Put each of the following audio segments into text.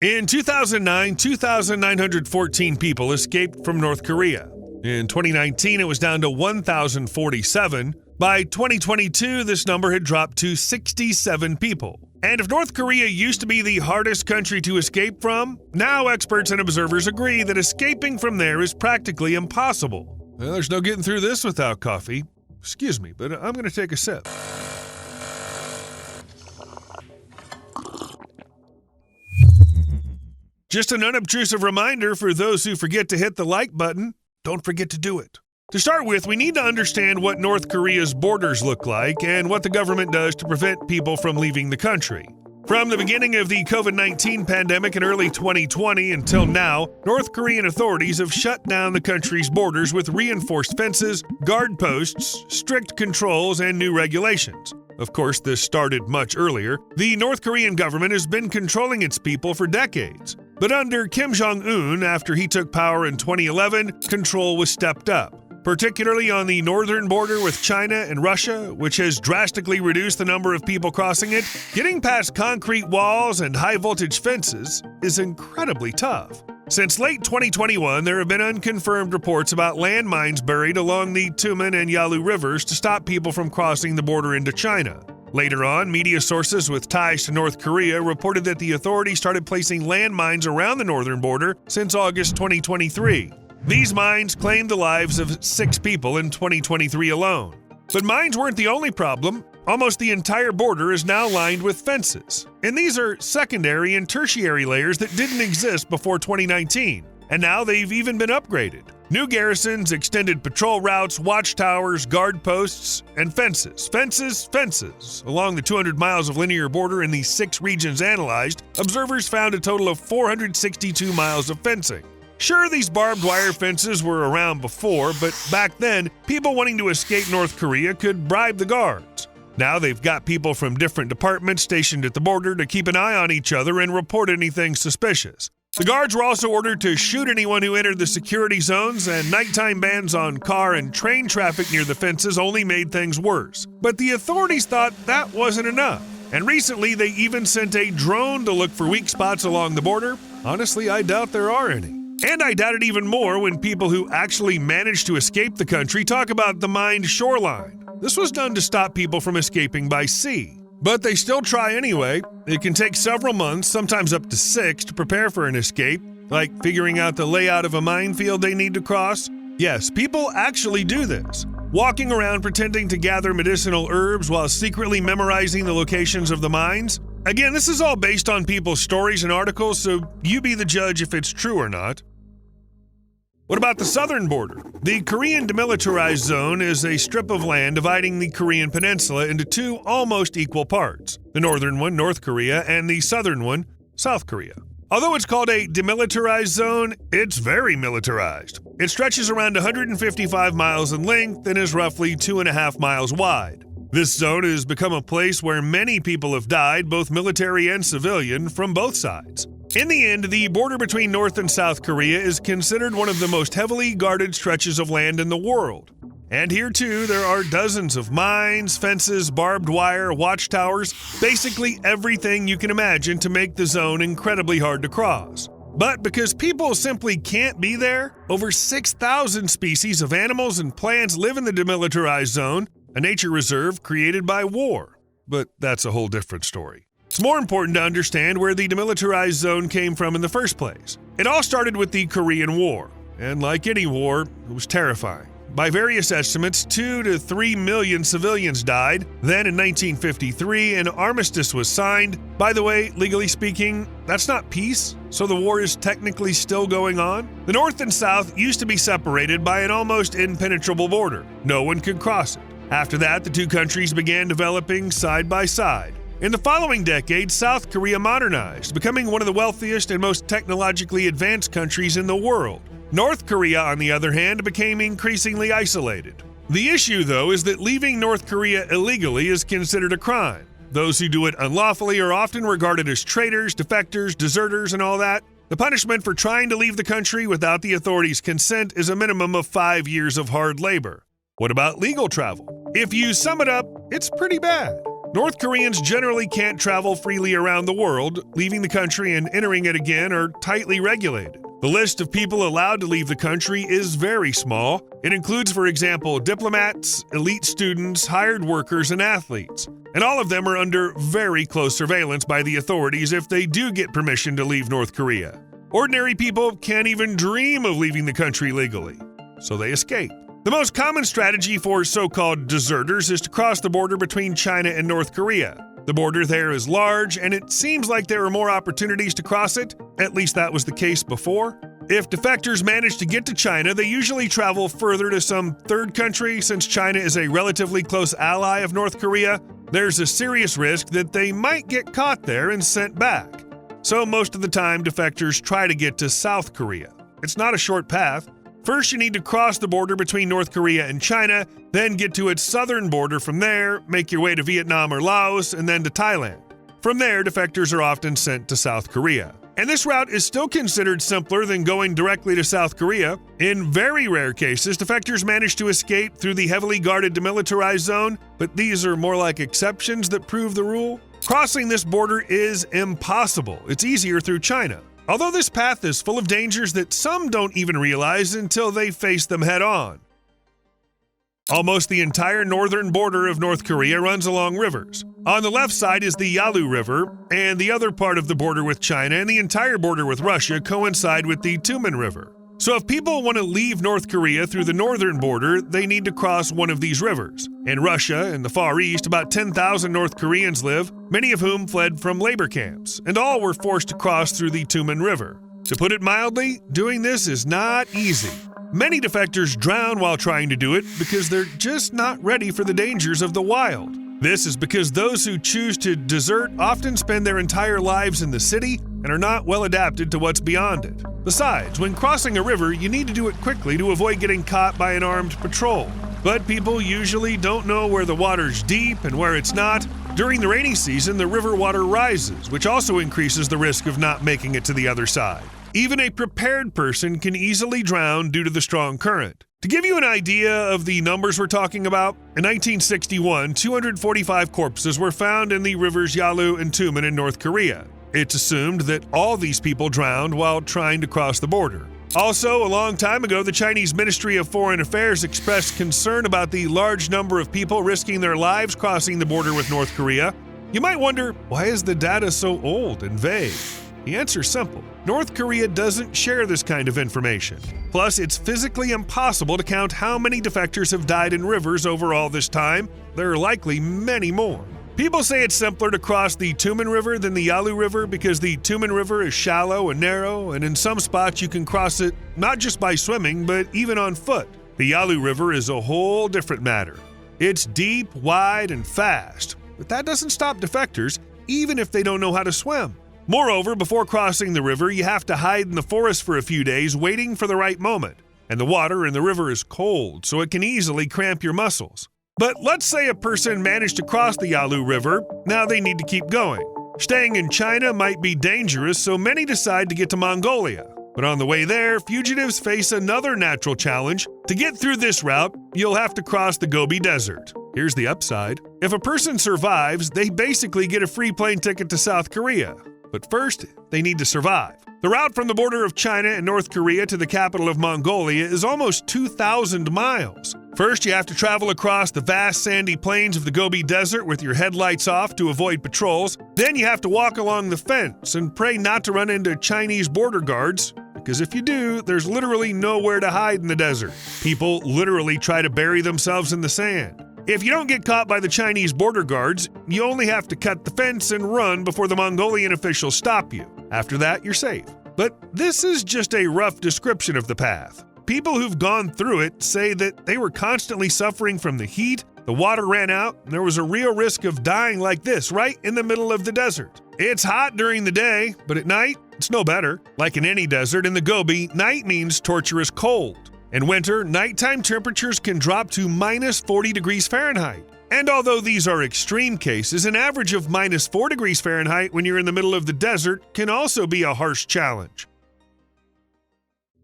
In 2009, 2,914 people escaped from North Korea. In 2019, it was down to 1,047. By 2022, this number had dropped to 67 people. And if North Korea used to be the hardest country to escape from, now experts and observers agree that escaping from there is practically impossible. Well, there's no getting through this without coffee. Excuse me, but I'm going to take a sip. Just an unobtrusive reminder for those who forget to hit the like button, don't forget to do it. To start with, we need to understand what North Korea's borders look like and what the government does to prevent people from leaving the country. From the beginning of the COVID-19 pandemic in early 2020 until now, North Korean authorities have shut down the country's borders with reinforced fences, guard posts, strict controls, and new regulations. Of course, this started much earlier. The North Korean government has been controlling its people for decades. But under Kim Jong-un, after he took power in 2011, control was stepped up, particularly on the northern border with China and Russia, which has drastically reduced the number of people crossing it. Getting past concrete walls and high-voltage fences is incredibly tough. Since late 2021, there have been unconfirmed reports about landmines buried along the Tumen and Yalu rivers to stop people from crossing the border into China. Later on, media sources with ties to North Korea reported that the authorities started placing landmines around the northern border since August 2023. These mines claimed the lives of 6 people in 2023 alone. But mines weren't the only problem. Almost the entire border is now lined with fences. And these are secondary and tertiary layers that didn't exist before 2019. And now they've even been upgraded. New garrisons, extended patrol routes, watchtowers, guard posts, and fences. Fences. Along the 200 miles of linear border in the 6 regions analyzed, observers found a total of 462 miles of fencing. Sure, these barbed wire fences were around before, but back then, people wanting to escape North Korea could bribe the guards. Now they've got people from different departments stationed at the border to keep an eye on each other and report anything suspicious. The guards were also ordered to shoot anyone who entered the security zones, and nighttime bans on car and train traffic near the fences only made things worse. But the authorities thought that wasn't enough. And recently, they even sent a drone to look for weak spots along the border. Honestly, I doubt there are any. And I doubt it even more when people who actually managed to escape the country talk about the mined shoreline. This was done to stop people from escaping by sea. But they still try anyway. It can take several months, sometimes up to 6, to prepare for an escape, like figuring out the layout of a minefield they need to cross. Yes, people actually do this, walking around pretending to gather medicinal herbs while secretly memorizing the locations of the mines. Again, this is all based on people's stories and articles, so you be the judge if it's true or not. What about the southern border? The Korean Demilitarized Zone is a strip of land dividing the Korean peninsula into 2 almost equal parts. The northern one, North Korea, and the southern one, South Korea. Although it's called a demilitarized zone, it's very militarized. It stretches around 155 miles in length and is roughly 2.5 miles wide. This zone has become a place where many people have died, both military and civilian, from both sides. In the end, the border between North and South Korea is considered one of the most heavily guarded stretches of land in the world. And here too, there are dozens of mines, fences, barbed wire, watchtowers, basically everything you can imagine to make the zone incredibly hard to cross. But because people simply can't be there, over 6,000 species of animals and plants live in the demilitarized zone, a nature reserve created by war. But that's a whole different story. It's more important to understand where the demilitarized zone came from in the first place. It all started with the Korean War, and like any war, it was terrifying. By various estimates, 2 to 3 million civilians died. Then in 1953, an armistice was signed. By the way, legally speaking, that's not peace, so the war is technically still going on. The North and South used to be separated by an almost impenetrable border. No one could cross it. After that, the 2 countries began developing side by side. In the following decade, South Korea modernized, becoming one of the wealthiest and most technologically advanced countries in the world. North Korea, on the other hand, became increasingly isolated. The issue, though, is that leaving North Korea illegally is considered a crime. Those who do it unlawfully are often regarded as traitors, defectors, deserters, and all that. The punishment for trying to leave the country without the authorities' consent is a minimum of 5 years of hard labor. What about legal travel? If you sum it up, it's pretty bad. North Koreans generally can't travel freely around the world. Leaving the country and entering it again are tightly regulated. The list of people allowed to leave the country is very small. It includes, for example, diplomats, elite students, hired workers, and athletes. And all of them are under very close surveillance by the authorities if they do get permission to leave North Korea. Ordinary people can't even dream of leaving the country legally, so they escape. The most common strategy for so-called deserters is to cross the border between China and North Korea. The border there is large, and it seems like there are more opportunities to cross it. At least that was the case before. If defectors manage to get to China, they usually travel further to some third country. Since China is a relatively close ally of North Korea, there's a serious risk that they might get caught there and sent back. So most of the time, defectors try to get to South Korea. It's not a short path. First, you need to cross the border between North Korea and China, then get to its southern border from there, make your way to Vietnam or Laos, and then to Thailand. From there, defectors are often sent to South Korea. And this route is still considered simpler than going directly to South Korea. In very rare cases, defectors manage to escape through the heavily guarded Demilitarized Zone, but these are more like exceptions that prove the rule. Crossing this border is impossible. It's easier through China. Although this path is full of dangers that some don't even realize until they face them head-on. Almost the entire northern border of North Korea runs along rivers. On the left side is the Yalu River, and the other part of the border with China and the entire border with Russia coincide with the Tumen River. So if people want to leave North Korea through the northern border, they need to cross one of these rivers. In Russia, in the Far East, about 10,000 North Koreans live, many of whom fled from labor camps, and all were forced to cross through the Tumen River. To put it mildly, doing this is not easy. Many defectors drown while trying to do it because they're just not ready for the dangers of the wild. This is because those who choose to desert often spend their entire lives in the city and are not well adapted to what's beyond it. Besides, when crossing a river, you need to do it quickly to avoid getting caught by an armed patrol. But people usually don't know where the water's deep and where it's not. During the rainy season, the river water rises, which also increases the risk of not making it to the other side. Even a prepared person can easily drown due to the strong current. To give you an idea of the numbers we're talking about, in 1961, 245 corpses were found in the rivers Yalu and Tumen in North Korea. It's assumed that all these people drowned while trying to cross the border. Also, a long time ago, the Chinese Ministry of Foreign Affairs expressed concern about the large number of people risking their lives crossing the border with North Korea. You might wonder, why is the data so old and vague? The answer's simple. North Korea doesn't share this kind of information. Plus, it's physically impossible to count how many defectors have died in rivers over all this time. There are likely many more. People say it's simpler to cross the Tumen River than the Yalu River because the Tumen River is shallow and narrow, and in some spots you can cross it not just by swimming, but even on foot. The Yalu River is a whole different matter. It's deep, wide, and fast, but that doesn't stop defectors, even if they don't know how to swim. Moreover, before crossing the river, you have to hide in the forest for a few days waiting for the right moment. And the water in the river is cold, so it can easily cramp your muscles. But let's say a person managed to cross the Yalu River, now they need to keep going. Staying in China might be dangerous, so many decide to get to Mongolia. But on the way there, fugitives face another natural challenge. To get through this route, you'll have to cross the Gobi Desert. Here's the upside. If a person survives, they basically get a free plane ticket to South Korea. But first, they need to survive. The route from the border of China and North Korea to the capital of Mongolia is almost 2,000 miles. First, you have to travel across the vast sandy plains of the Gobi Desert with your headlights off to avoid patrols. Then you have to walk along the fence and pray not to run into Chinese border guards, because if you do, there's literally nowhere to hide in the desert. People literally try to bury themselves in the sand. If you don't get caught by the Chinese border guards, you only have to cut the fence and run before the Mongolian officials stop you. After that, you're safe. But this is just a rough description of the path. People who've gone through it say that they were constantly suffering from the heat, the water ran out, and there was a real risk of dying like this right in the middle of the desert. It's hot during the day, but at night, it's no better. Like in any desert, in the Gobi, night means torturous cold. In winter, nighttime temperatures can drop to minus 40 degrees Fahrenheit. And although these are extreme cases, an average of minus 4 degrees Fahrenheit when you're in the middle of the desert can also be a harsh challenge.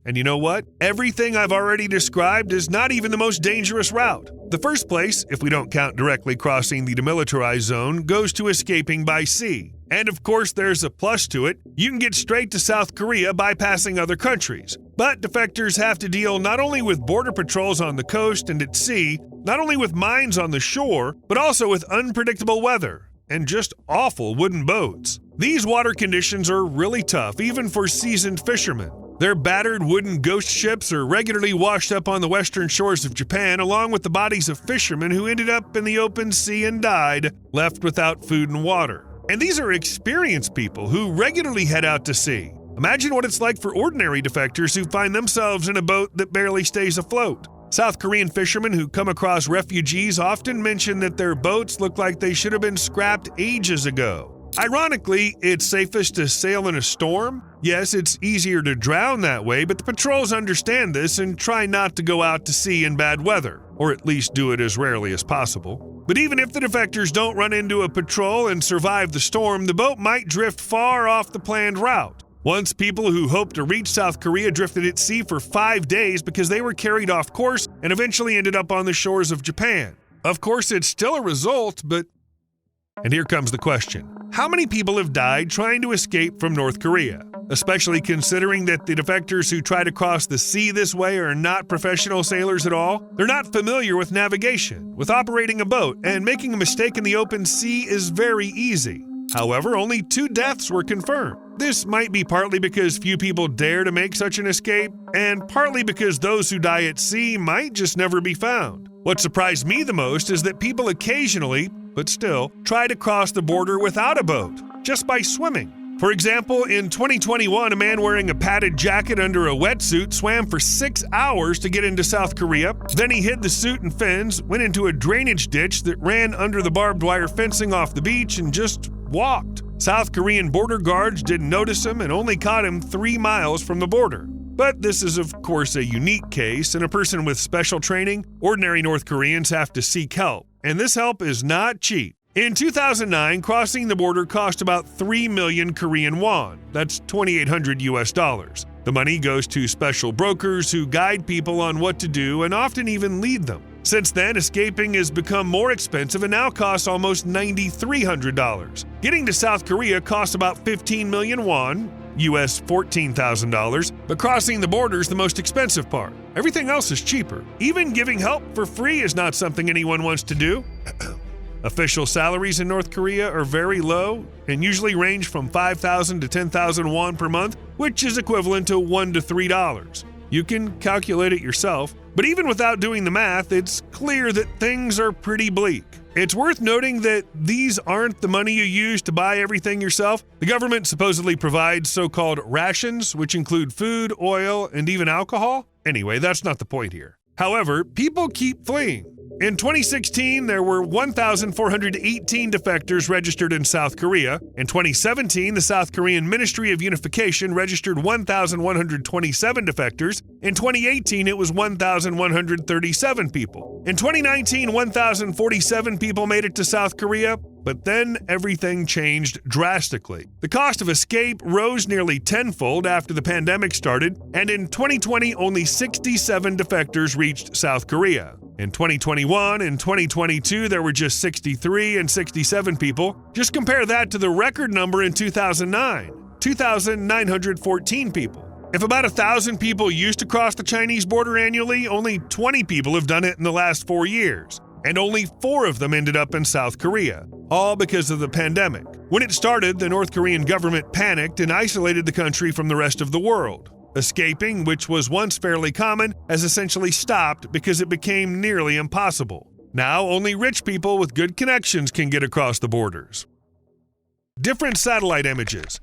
And you know what? Everything I've already described is not even the most dangerous route. The first place, if we don't count directly crossing the Demilitarized Zone, goes to escaping by sea. And of course, there's a plus to it. You can get straight to South Korea bypassing other countries. But defectors have to deal not only with border patrols on the coast and at sea, not only with mines on the shore, but also with unpredictable weather and just awful wooden boats. These water conditions are really tough, even for seasoned fishermen. Their battered wooden ghost ships are regularly washed up on the western shores of Japan, along with the bodies of fishermen who ended up in the open sea and died, left without food and water. And these are experienced people who regularly head out to sea. Imagine what it's like for ordinary defectors who find themselves in a boat that barely stays afloat. South Korean fishermen who come across refugees often mention that their boats look like they should have been scrapped ages ago. Ironically, it's safest to sail in a storm. Yes, it's easier to drown that way, but the patrols understand this and try not to go out to sea in bad weather, or at least do it as rarely as possible. But even if the defectors don't run into a patrol and survive the storm, the boat might drift far off the planned route. Once, people who hoped to reach South Korea drifted at sea for 5 days because they were carried off course and eventually ended up on the shores of Japan. Of course, it's still a result, but... And here comes the question. How many people have died trying to escape from North Korea? Especially considering that the defectors who try to cross the sea this way are not professional sailors at all. They're not familiar with navigation, with operating a boat, and making a mistake in the open sea is very easy. However, only 2 deaths were confirmed. This might be partly because few people dare to make such an escape, and partly because those who die at sea might just never be found. What surprised me the most is that people occasionally, but still, try to cross the border without a boat, just by swimming. For example, in 2021, a man wearing a padded jacket under a wetsuit swam for 6 hours to get into South Korea. Then he hid the suit and fins, went into a drainage ditch that ran under the barbed wire fencing off the beach, and just walked. South Korean border guards didn't notice him and only caught him 3 miles from the border. But this is, of course, a unique case, and a person with special training, ordinary North Koreans have to seek help. And this help is not cheap. In 2009, crossing the border cost about 3 million Korean won. That's $2,800 US. The money goes to special brokers who guide people on what to do and often even lead them. Since then, escaping has become more expensive and now costs almost $9,300. Getting to South Korea costs about 15 million won, US $14,000, but crossing the border is the most expensive part. Everything else is cheaper. Even giving help for free is not something anyone wants to do. Official salaries in North Korea are very low and usually range from 5,000 to 10,000 won per month, which is equivalent to $1 to $3. You can calculate it yourself, but even without doing the math, it's clear that things are pretty bleak. It's worth noting that these aren't the money you use to buy everything yourself. The government supposedly provides so-called rations, which include food, oil, and even alcohol. Anyway, that's not the point here. However, people keep fleeing. In 2016, there were 1,418 defectors registered in South Korea. In 2017, the South Korean Ministry of Unification registered 1,127 defectors. In 2018, it was 1,137 people. In 2019, 1,047 people made it to South Korea, but then everything changed drastically. The cost of escape rose nearly tenfold after the pandemic started, and in 2020, only 67 defectors reached South Korea. In 2021 and 2022, there were just 63 and 67 people. Just compare that to the record number in 2009, 2,914 people. If about 1,000 people used to cross the Chinese border annually, only 20 people have done it in the last 4 years. And only 4 of them ended up in South Korea, all because of the pandemic. When it started, the North Korean government panicked and isolated the country from the rest of the world. Escaping, which was once fairly common, has essentially stopped because it became nearly impossible. Now, only rich people with good connections can get across the borders. Different satellite images.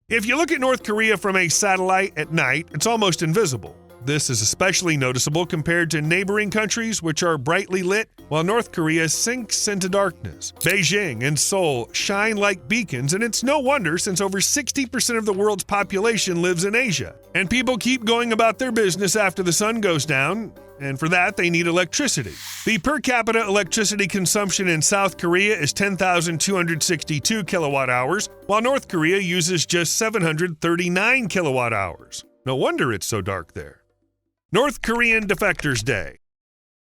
If you look at North Korea from a satellite at night, it's almost invisible. This is especially noticeable compared to neighboring countries, which are brightly lit, while North Korea sinks into darkness. Beijing and Seoul shine like beacons, and it's no wonder since over 60% of the world's population lives in Asia. And people keep going about their business after the sun goes down, and for that they need electricity. The per capita electricity consumption in South Korea is 10,262 kilowatt hours, while North Korea uses just 739 kilowatt hours. No wonder it's so dark there. North Korean Defectors Day.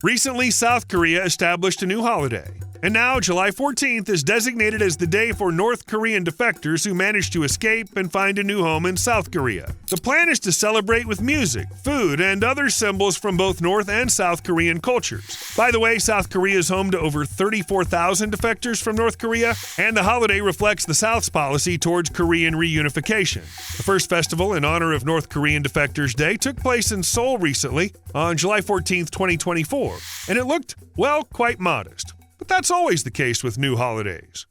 Recently, South Korea established a new holiday, and now July 14th is designated as the day for North Korean defectors who managed to escape and find a new home in South Korea. The plan is to celebrate with music, food, and other symbols from both North and South Korean cultures. By the way, South Korea is home to over 34,000 defectors from North Korea, and the holiday reflects the South's policy towards Korean reunification. The first festival in honor of North Korean Defectors Day took place in Seoul recently on July 14th, 2024, and it looked, well, quite modest. But that's always the case with new holidays.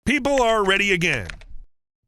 People are ready again.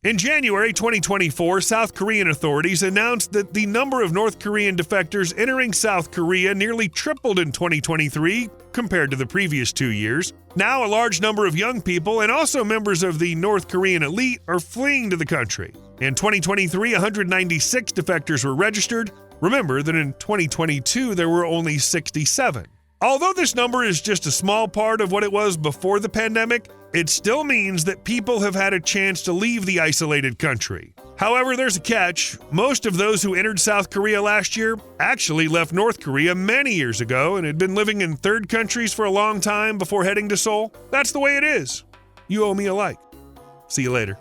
In January 2024, South Korean authorities announced that the number of North Korean defectors entering South Korea nearly tripled in 2023 compared to the previous 2 years. Now, a large number of young people and also members of the North Korean elite are fleeing to the country. In 2023, 196 defectors were registered. Remember that in 2022, there were only 67. Although this number is just a small part of what it was before the pandemic, it still means that people have had a chance to leave the isolated country. However, there's a catch. Most of those who entered South Korea last year actually left North Korea many years ago and had been living in third countries for a long time before heading to Seoul. That's the way it is. You owe me a like. See you later.